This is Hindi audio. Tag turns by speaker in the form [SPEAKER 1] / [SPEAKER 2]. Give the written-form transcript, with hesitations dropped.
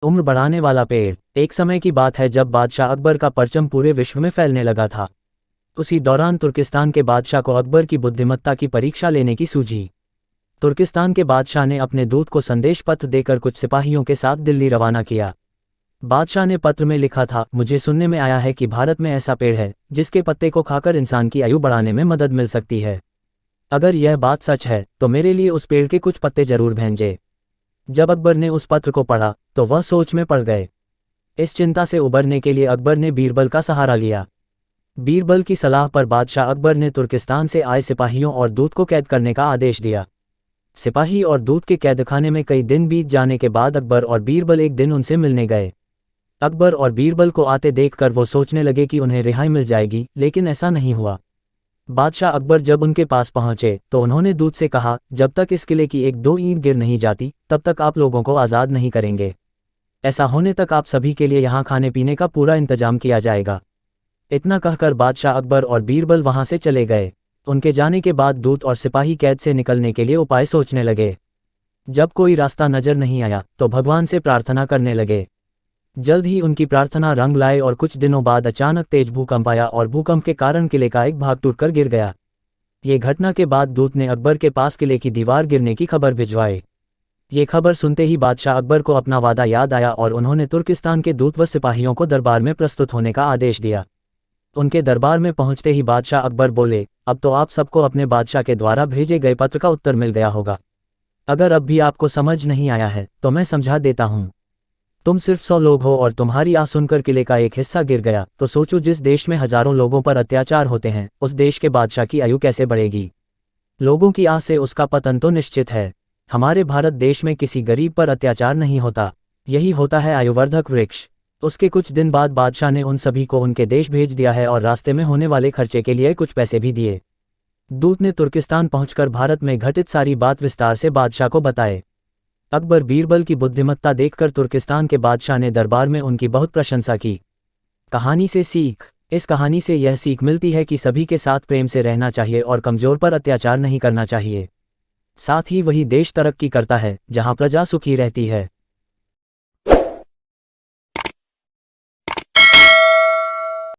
[SPEAKER 1] उम्र बढ़ाने वाला पेड़। एक समय की बात है जब बादशाह अकबर का परचम पूरे विश्व में फैलने लगा था। उसी दौरान तुर्किस्तान के बादशाह को अकबर की बुद्धिमत्ता की परीक्षा लेने की सूझी। तुर्किस्तान के बादशाह ने अपने दूत को संदेश पत्र देकर कुछ सिपाहियों के साथ दिल्ली रवाना किया। बादशाह ने पत्र में लिखा था, मुझे सुनने में आया है कि भारत में ऐसा पेड़ है जिसके पत्ते को खाकर इंसान की आयु बढ़ाने में मदद मिल सकती है। अगर यह बात सच है तो मेरे लिए उस पेड़ के कुछ पत्ते जरूर भेजें। जब अकबर ने उस पत्र को पढ़ा तो वह सोच में पड़ गए। इस चिंता से उबरने के लिए अकबर ने बीरबल का सहारा लिया। बीरबल की सलाह पर बादशाह अकबर ने तुर्किस्तान से आए सिपाहियों और दूत को कैद करने का आदेश दिया। सिपाही और दूत के कैदखाने में कई दिन बीत जाने के बाद अकबर और बीरबल एक दिन उनसे मिलने गए। अकबर और बीरबल को आते देखकर वो सोचने लगे कि उन्हें रिहाई मिल जाएगी, लेकिन ऐसा नहीं हुआ। बादशाह अकबर जब उनके पास पहुंचे तो उन्होंने दूत से कहा, जब तक इस किले की एक दो ईंट गिर नहीं जाती तब तक आप लोगों को आज़ाद नहीं करेंगे। ऐसा होने तक आप सभी के लिए यहाँ खाने पीने का पूरा इंतजाम किया जाएगा। इतना कहकर बादशाह अकबर और बीरबल वहां से चले गए। उनके जाने के बाद दूत और सिपाही कैद से निकलने के लिए उपाय सोचने लगे। जब कोई रास्ता नजर नहीं आया तो भगवान से प्रार्थना करने लगे। जल्द ही उनकी प्रार्थना रंग लाए और कुछ दिनों बाद अचानक तेज भूकंप आया और भूकंप के कारण किले का एक भाग टूटकर गिर गया। ये घटना के बाद दूत ने अकबर के पास किले की दीवार गिरने की खबर भिजवाई। ये खबर सुनते ही बादशाह अकबर को अपना वादा याद आया और उन्होंने तुर्किस्तान के दूत व सिपाहियों को दरबार में प्रस्तुत होने का आदेश दिया। उनके दरबार में पहुंचते ही बादशाह अकबर बोले, अब तो आप सबको अपने बादशाह के द्वारा भेजे गए पत्र का उत्तर मिल गया होगा। अगर अब भी आपको समझ नहीं आया है तो मैं समझा देता हूं। तुम सिर्फ 100 लोग हो और तुम्हारी आह सुनकर किले का एक हिस्सा गिर गया, तो सोचो जिस देश में हजारों लोगों पर अत्याचार होते हैं उस देश के बादशाह की आयु कैसे बढ़ेगी। लोगों की आह से उसका पतन तो निश्चित है। हमारे भारत देश में किसी गरीब पर अत्याचार नहीं होता, यही होता है आयुवर्धक वृक्ष। उसके कुछ दिन बाद बादशाह ने उन सभी को उनके देश भेज दिया है और रास्ते में होने वाले खर्चे के लिए कुछ पैसे भी दिए। दूत ने तुर्किस्तान पहुंचकर भारत में घटित सारी बात विस्तार से बादशाह को बताए। अकबर बीरबल की बुद्धिमत्ता देखकर तुर्किस्तान के बादशाह ने दरबार में उनकी बहुत प्रशंसा की। कहानी से सीख। इस कहानी से यह सीख मिलती है कि सभी के साथ प्रेम से रहना चाहिए और कमजोर पर अत्याचार नहीं करना चाहिए। साथ ही वही देश तरक्की करता है जहां प्रजा सुखी रहती है।